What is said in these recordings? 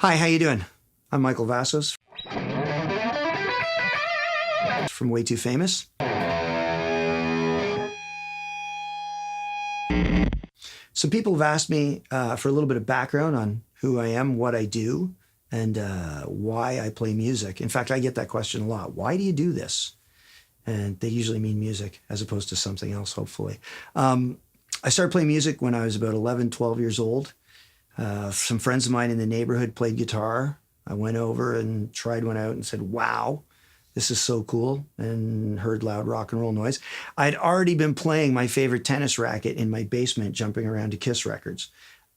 Hi, how you doing? I'm Michale Vassos from Way Too Famous. Some people have asked me for a little bit of background on who I am, what I do, and why I play music. In fact, I get that question a lot. Why do you do this? And they usually mean music as opposed to something else, hopefully. I started playing music when I was about 11, 12 years old. Some friends of mine in the neighborhood played guitar. I went over and tried one out and said, wow, this is so cool, and heard loud rock and roll noise. I'd already been playing my favorite tennis racket in my basement, jumping around to Kiss records.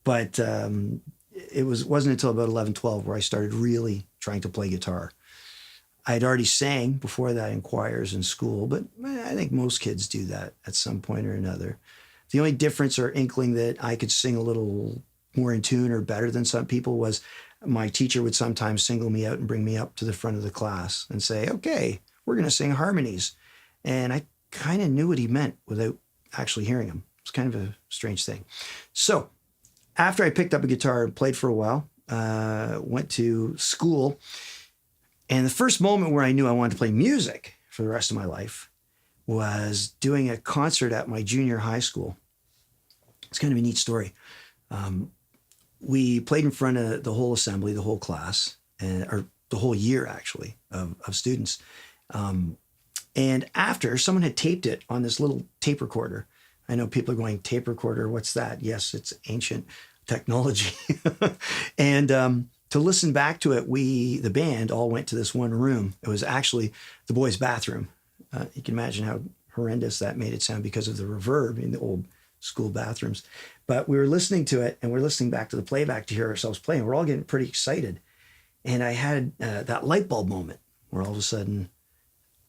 But it wasn't until about 11, 12 where I started really trying to play guitar. I'd already sang before that in choirs in school, but I think most kids do that at some point or another. The only difference or inkling that I could sing a little more in tune or better than some people was my teacher would sometimes single me out and bring me up to the front of the class and say, okay, we're going to sing harmonies. And I kind of knew what he meant without actually hearing him. It's kind of a strange thing. So after I picked up a guitar and played for a while, went to school. And the first moment where I knew I wanted to play music for the rest of my life was doing a concert at my junior high school. It's kind of a neat story. We played in front of the whole assembly, the whole class, or the whole year, actually, of students. And after, someone had taped it on this little tape recorder. I know people are going, tape recorder, what's that? Yes, it's ancient technology. And to listen back to it, the band, all went to this one room. It was actually the boys' bathroom. You can imagine how horrendous that made it sound because of the reverb in the old school bathrooms. But we were listening to it, and we're listening back to the playback to hear ourselves playing. We're all getting pretty excited. And I had that light bulb moment where all of a sudden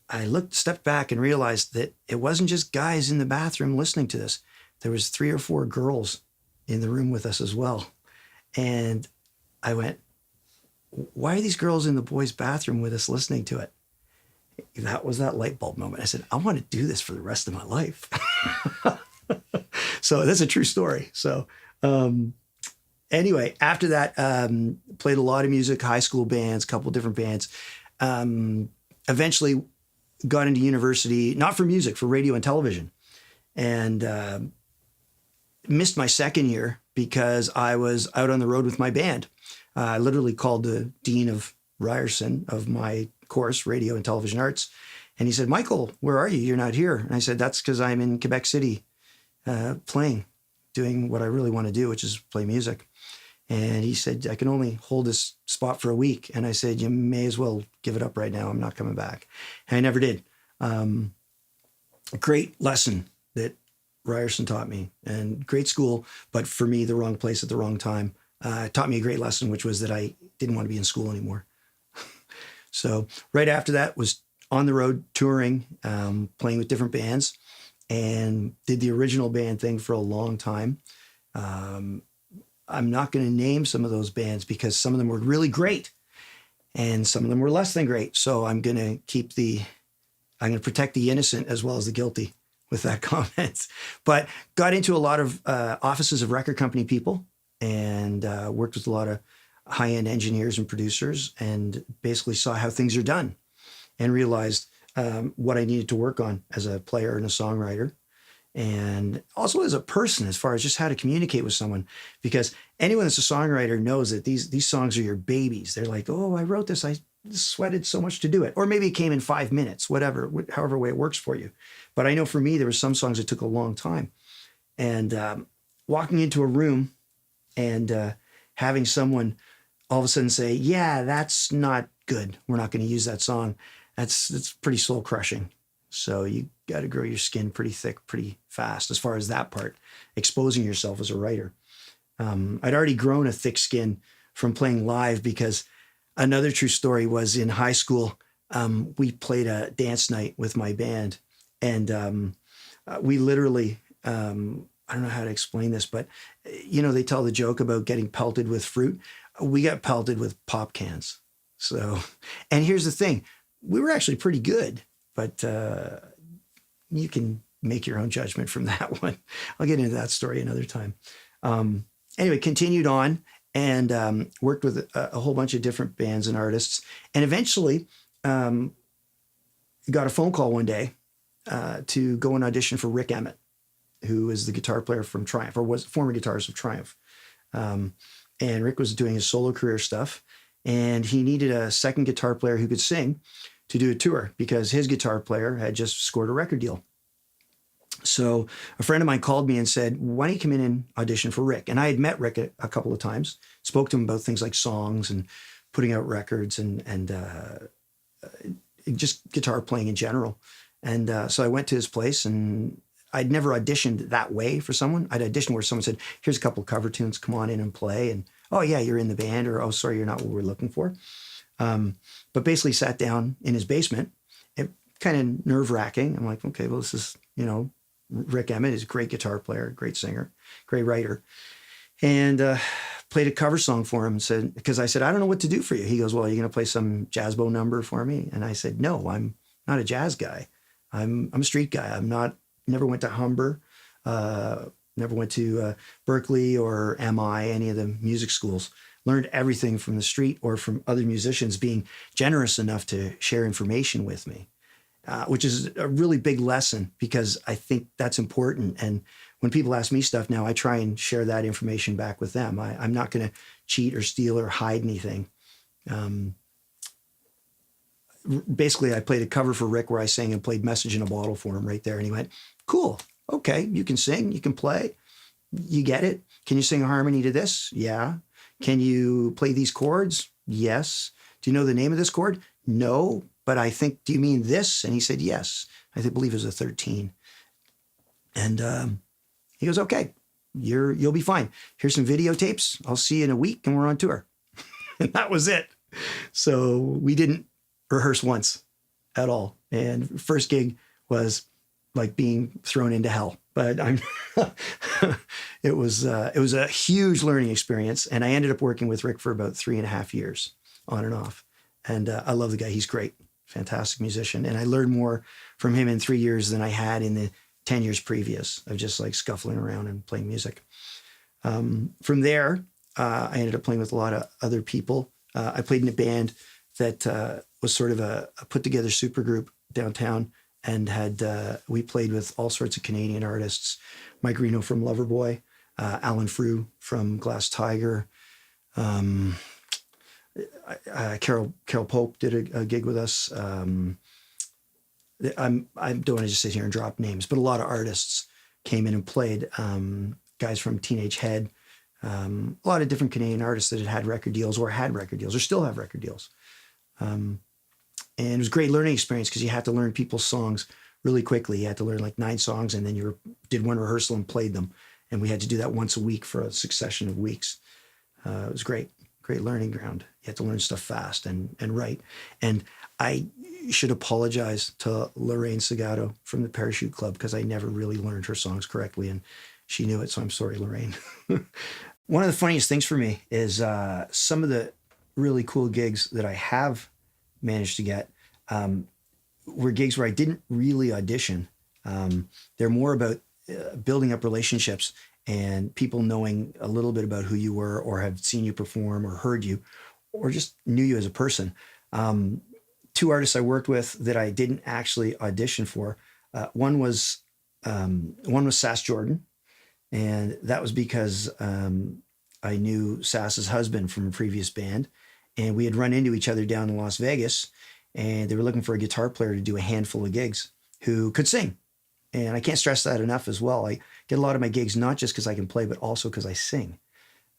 I stepped back and realized that it wasn't just guys in the bathroom listening to this. There was 3 or 4 girls in the room with us as well. And I went, why are these girls in the boys' bathroom with us listening to it? That was that light bulb moment. I said, I want to do this for the rest of my life. So that's a true story. So anyway, after that, played a lot of music, high school bands, a couple different bands. Eventually got into university, not for music, for radio and television. And missed my second year because I was out on the road with my band. I literally called the dean of Ryerson of my course, Radio and Television Arts. And he said, Michael, where are you? You're not here. And I said, that's because I'm in Quebec City playing, doing what I really want to do, which is play music. And he said, I can only hold this spot for a week. And I said, you may as well give it up right now. I'm not coming back. And I never did. A great lesson that Ryerson taught me, and great school, but for me, the wrong place at the wrong time. Taught me a great lesson, which was that I didn't want to be in school anymore. So right after that was on the road touring, playing with different bands, and did the original band thing for a long time. I'm not going to name some of those bands because some of them were really great and some of them were less than great. So I'm going to protect the innocent as well as the guilty with that comment. But got into a lot of offices of record company people and worked with a lot of high-end engineers and producers, and basically saw how things are done and realized what I needed to work on as a player and a songwriter, and also as a person, as far as just how to communicate with someone. Because anyone that's a songwriter knows that these songs are your babies. They're like, oh, I wrote this. I sweated so much to do it. Or maybe it came in 5 minutes, whatever, however way it works for you. But I know for me, there were some songs that took a long time. And walking into a room and having someone all of a sudden say, yeah, that's not good. We're not going to use that song. That's pretty soul crushing. So you got to grow your skin pretty thick, pretty fast as far as that part, exposing yourself as a writer. I'd already grown a thick skin from playing live, because another true story was in high school. We played a dance night with my band, and we literally, I don't know how to explain this, but they tell the joke about getting pelted with fruit. We got pelted with pop cans. So, and here's the thing, we were actually pretty good, but you can make your own judgment from that one. I'll get into that story another time. Anyway, continued on and worked with a whole bunch of different bands and artists. And eventually got a phone call one day to go and audition for Rick Emmett, who is the guitar player from Triumph, or was former guitarist of Triumph. And Rick was doing his solo career stuff, and he needed a second guitar player who could sing to do a tour because his guitar player had just scored a record deal. So a friend of mine called me and said, why don't you come in and audition for Rick? And I had met Rick a couple of times, spoke to him about things like songs and putting out records and just guitar playing in general. And so I went to his place, and I'd never auditioned that way for someone. I'd auditioned where someone said, here's a couple of cover tunes, come on in and play. And, oh yeah, you're in the band, or, oh, sorry, you're not what we're looking for. But basically sat down in his basement. It kind of nerve wracking. I'm like, okay, well, this is, Rick Emmett is a great guitar player, great singer, great writer. And played a cover song for him and said, because I said, I don't know what to do for you. He goes, well, are you going to play some jazz bow number for me? And I said, no, I'm not a jazz guy. I'm a street guy. Never went to Humber, never went to Berkeley or MI, any of the music schools. Learned everything from the street or from other musicians being generous enough to share information with me, which is a really big lesson because I think that's important. And when people ask me stuff now, I try and share that information back with them. I'm not going to cheat or steal or hide anything. Basically, I played a cover for Rick where I sang and played Message in a Bottle for him right there. And he went, cool. Okay. You can sing, you can play. You get it. Can you sing a harmony to this? Yeah. Can you play these chords? Yes. Do you know the name of this chord? No. But I think, do you mean this? And he said, yes. I believe it was a 13. And he goes, okay, you'll be fine. Here's some videotapes. I'll see you in a week and we're on tour. And that was it. So we didn't rehearse once at all. And first gig was like being thrown into hell. But it was a huge learning experience. And I ended up working with Rick for about 3.5 years on and off. And I love the guy. He's great. Fantastic musician. And I learned more from him in 3 years than I had in the 10 years previous of just like scuffling around and playing music. From there, I ended up playing with a lot of other people. I played in a band that was sort of a put together supergroup downtown, and we played with all sorts of Canadian artists. Mike Reno from Loverboy, Alan Frew from Glass Tiger, Carol Pope did a gig with us. I don't want to just sit here and drop names, but a lot of artists came in and played. Guys from Teenage Head, a lot of different Canadian artists that had record deals or still have record deals. And it was a great learning experience because you had to learn people's songs really quickly. You had to learn like 9 songs, and then you did one rehearsal and played them. And we had to do that once a week for a succession of weeks. It was great learning ground. You had to learn stuff fast and write. And I should apologize to Lorraine Segato from the Parachute Club because I never really learned her songs correctly, and she knew it. So I'm sorry, Lorraine. One of the funniest things for me is some of the really cool gigs that I have managed to get were gigs where I didn't really audition. They're more about building up relationships and people knowing a little bit about who you were or have seen you perform or heard you or just knew you as a person. 2 artists I worked with that I didn't actually audition for. One was Sass Jordan, and that was because I knew Sass's husband from a previous band, and we had run into each other down in Las Vegas, and they were looking for a guitar player to do a handful of gigs who could sing. And I can't stress that enough as well. I get a lot of my gigs not just because I can play, but also because I sing.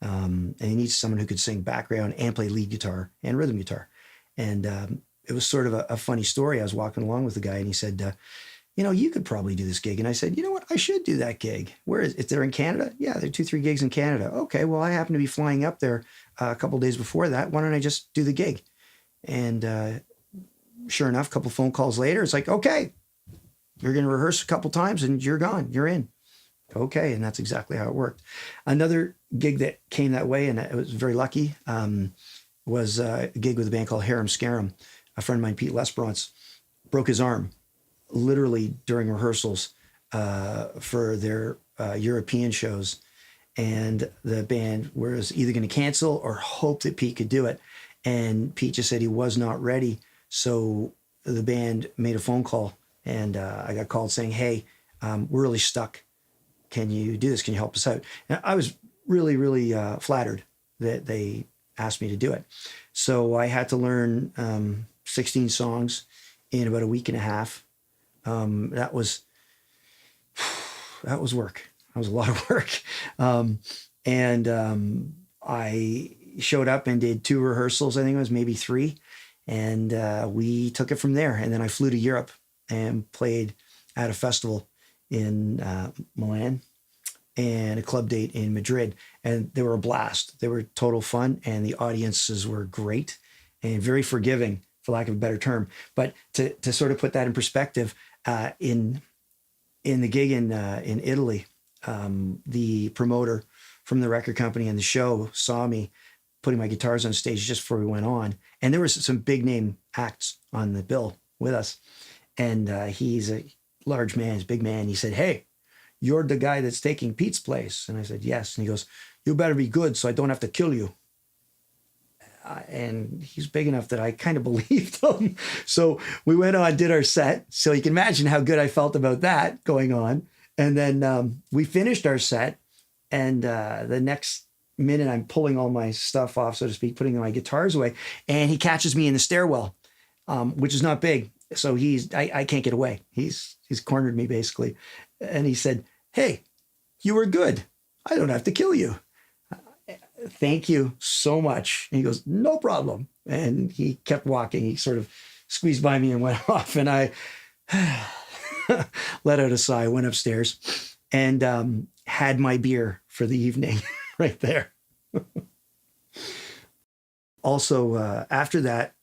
And he needs someone who could sing background and play lead guitar and rhythm guitar. And it was sort of a funny story. I was walking along with the guy, and he said, you could probably do this gig. And I said, you know what? I should do that gig. Where is it? They're in Canada? Yeah, there are 2-3 gigs in Canada. Okay, well, I happen to be flying up there a couple of days before that. Why don't I just do the gig? And sure enough, a couple of phone calls later, it's like, okay, you're going to rehearse a couple times and you're gone. You're in. Okay, and that's exactly how it worked. Another gig that came that way, and I was very lucky, was a gig with a band called Harem Scarum. A friend of mine, Pete Lesperance, broke his arm literally during rehearsals for their European shows. and the band was either going to cancel or hope that Pete could do it. And Pete just said he was not ready. So the band made a phone call, and I got called saying, "Hey, we're really stuck. Can you do this? Can you help us out?" And I was really, really flattered that they asked me to do it. So I had to learn 16 songs in about a week and a half. That was work. That was a lot of work. I showed up and did 2 rehearsals. I think it was maybe 3. And we took it from there. And then I flew to Europe and played at a festival in Milan and a club date in Madrid. And they were a blast. They were total fun. And the audiences were great and very forgiving, for lack of a better term. But to sort of put that in perspective, in the gig in Italy, the promoter from the record company and the show saw me putting my guitars on stage just before we went on. And there was some big name acts on the bill with us. And he's a large man, he's a big man. He said, "Hey, you're the guy that's taking Pete's place." And I said, "Yes." And he goes, "You better be good so I don't have to kill you." And he's big enough that I kind of believed him. So we went on, did our set. So you can imagine how good I felt about that going on. And then we finished our set. And the next minute, I'm pulling all my stuff off, so to speak, putting my guitars away. And he catches me in the stairwell, which is not big. So I can't get away. He's cornered me basically. And he said, "Hey, you were good. I don't have to kill you. Thank you so much." And he goes, "No problem." And he kept walking. He sort of squeezed by me and went off. And I let out a sigh, went upstairs, and had my beer for the evening right there. Also, after that,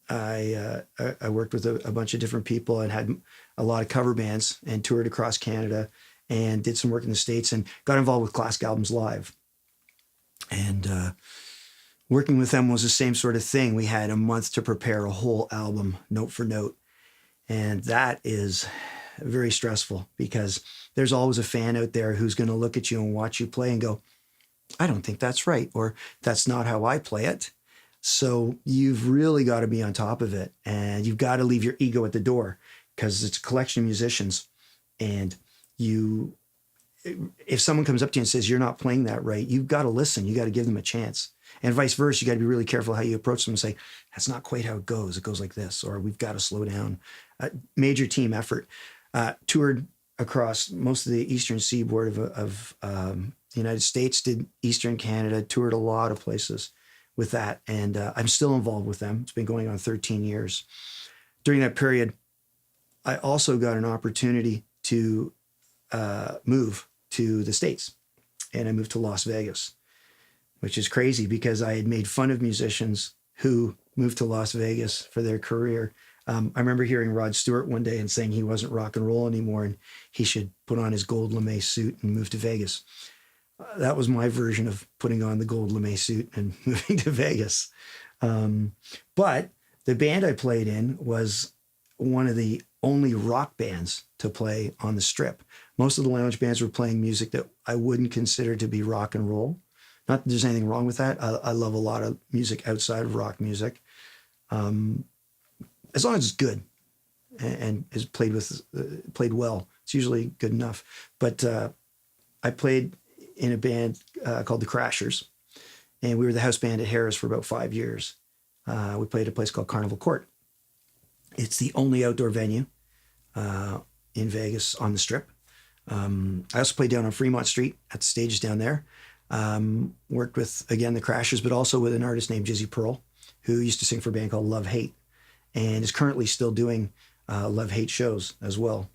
I worked with a bunch of different people and had a lot of cover bands and toured across Canada and did some work in the States and got involved with Classic Albums Live. And working with them was the same sort of thing. We had a month to prepare a whole album, note for note. And that is very stressful because there's always a fan out there who's going to look at you and watch you play and go, "I don't think that's right," or "That's not how I play it." So you've really got to be on top of it, and you've got to leave your ego at the door because it's a collection of musicians. And if someone comes up to you and says, "You're not playing that right," you've got to listen. You got to give them a chance. And vice versa, you got to be really careful how you approach them and say, "That's not quite how it goes. It goes like this," or "We've got to slow down." Major team effort. Toured across most of the eastern seaboard of the United States, did Eastern Canada, toured a lot of places with that. And I'm still involved with them. It's been going on 13 years. During that period, I also got an opportunity to move to the States. And I moved to Las Vegas, which is crazy because I had made fun of musicians who moved to Las Vegas for their career. I remember hearing Rod Stewart one day and saying he wasn't rock and roll anymore and he should put on his gold lame suit and move to Vegas. That was my version of putting on the gold lame suit and moving to Vegas. But the band I played in was one of the only rock bands to play on the Strip. Most of the lounge bands were playing music that I wouldn't consider to be rock and roll. Not that there's anything wrong with that. I love a lot of music outside of rock music. As long as it's good and is played well, it's usually good enough. But I played in a band called the Crashers, and we were the house band at Harris for about 5 years. We played at a place called Carnival Court. It's the only outdoor venue in Vegas on the Strip. I also played down on Fremont Street at the stages down there. Worked with, again, the Crashers, but also with an artist named Jizzy Pearl, who used to sing for a band called Love Hate, and is currently still doing Love Hate shows as well.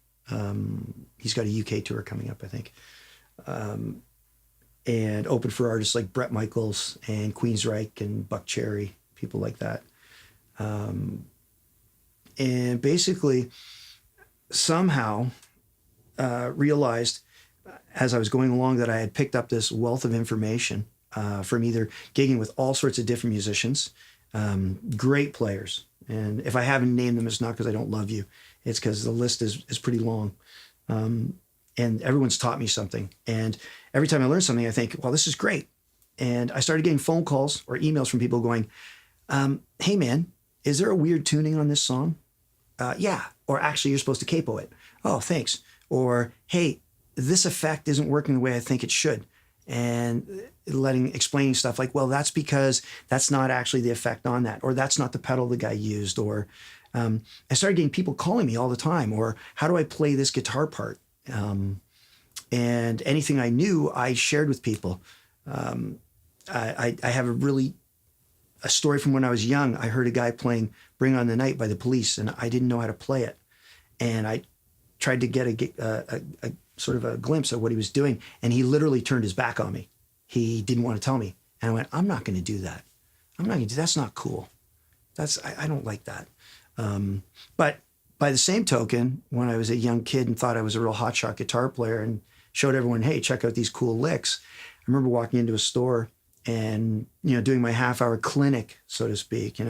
He's got a UK tour coming up, I think. And opened for artists like Bret Michaels and Queensryche and Buck Cherry, people like that. And basically somehow realized as I was going along that I had picked up this wealth of information from either gigging with all sorts of different musicians, great players. And if I haven't named them, it's not because I don't love you. It's because the list is pretty long. and everyone's taught me something. And every time I learn something, I think, well, this is great. And I started getting phone calls or emails from people going, hey man, is there a weird tuning on this song? Yeah. Or actually, you're supposed to capo it. Oh, thanks. Or, hey, this effect isn't working the way I think it should. And explaining stuff like, well, that's because that's not actually the effect on that, or that's not the pedal the guy used. Or I started getting people calling me all the time, or how do I play this guitar part? And anything I knew, I shared with people. I have a story from when I was young. I heard a guy playing Bring On the Night by the Police, and I didn't know how to play it. And I tried to get a sort of a glimpse of what he was doing, and he literally turned his back on me. He didn't want to tell me. And I went, I'm not going to do that. That's not cool. I don't like that. But by the same token, when I was a young kid and thought I was a real hotshot guitar player and showed everyone, hey, check out these cool licks. I remember walking into a store and, doing my half-hour clinic, so to speak,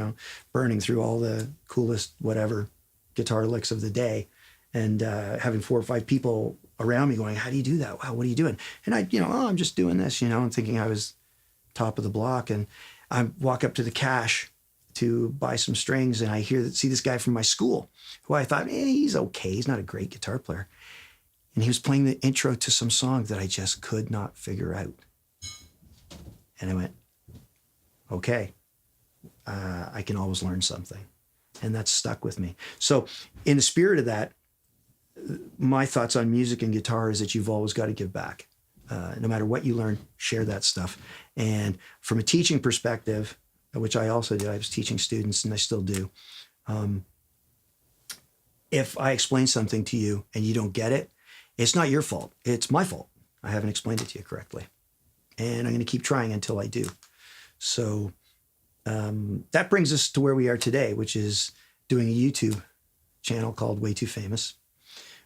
burning through all the coolest whatever guitar licks of the day, and having 4 or 5 people around me going, how do you do that? Wow, what are you doing? And I'm just doing this, and thinking I was top of the block. And I walk up to the cash to buy some strings, and I see this guy from my school who I thought, he's okay. He's not a great guitar player. And he was playing the intro to some song that I just could not figure out. And I went, okay, I can always learn something. And that stuck with me. So in the spirit of that, my thoughts on music and guitar is that you've always got to give back. No matter what you learn, share that stuff. And from a teaching perspective, which I also did, I was teaching students and I still do. If I explain something to you and you don't get it, it's not your fault. It's my fault. I haven't explained it to you correctly. And I'm going to keep trying until I do. So that brings us to where we are today, which is doing a YouTube channel called Way Too Famous,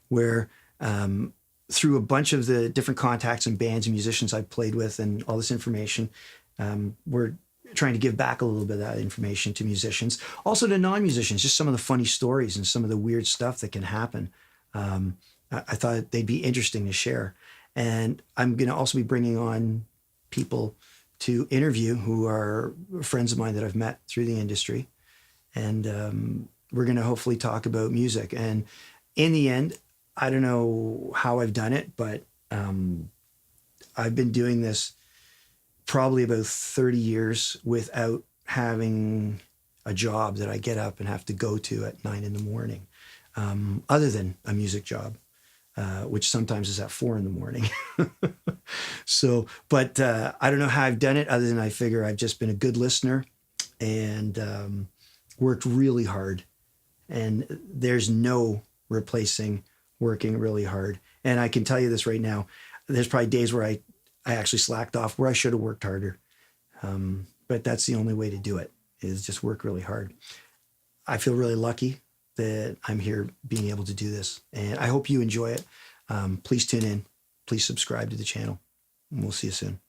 where through a bunch of the different contacts and bands and musicians I've played with and all this information, we're trying to give back a little bit of that information to musicians, also to non-musicians, just some of the funny stories and some of the weird stuff that can happen. I thought they'd be interesting to share. And I'm going to also be bringing on people to interview who are friends of mine that I've met through the industry. And we're going to hopefully talk about music. And in the end, I don't know how I've done it, but I've been doing this probably about 30 years without having a job that I get up and have to go to at 9 a.m, other than a music job, which sometimes is at 4 a.m. So, but I don't know how I've done it other than I figure I've just been a good listener and worked really hard. And there's no replacing working really hard. And I can tell you this right now, there's probably days where I actually slacked off where I should have worked harder. But that's the only way to do it, is just work really hard. I feel really lucky that I'm here being able to do this. And I hope you enjoy it. Please tune in. Please subscribe to the channel. And we'll see you soon.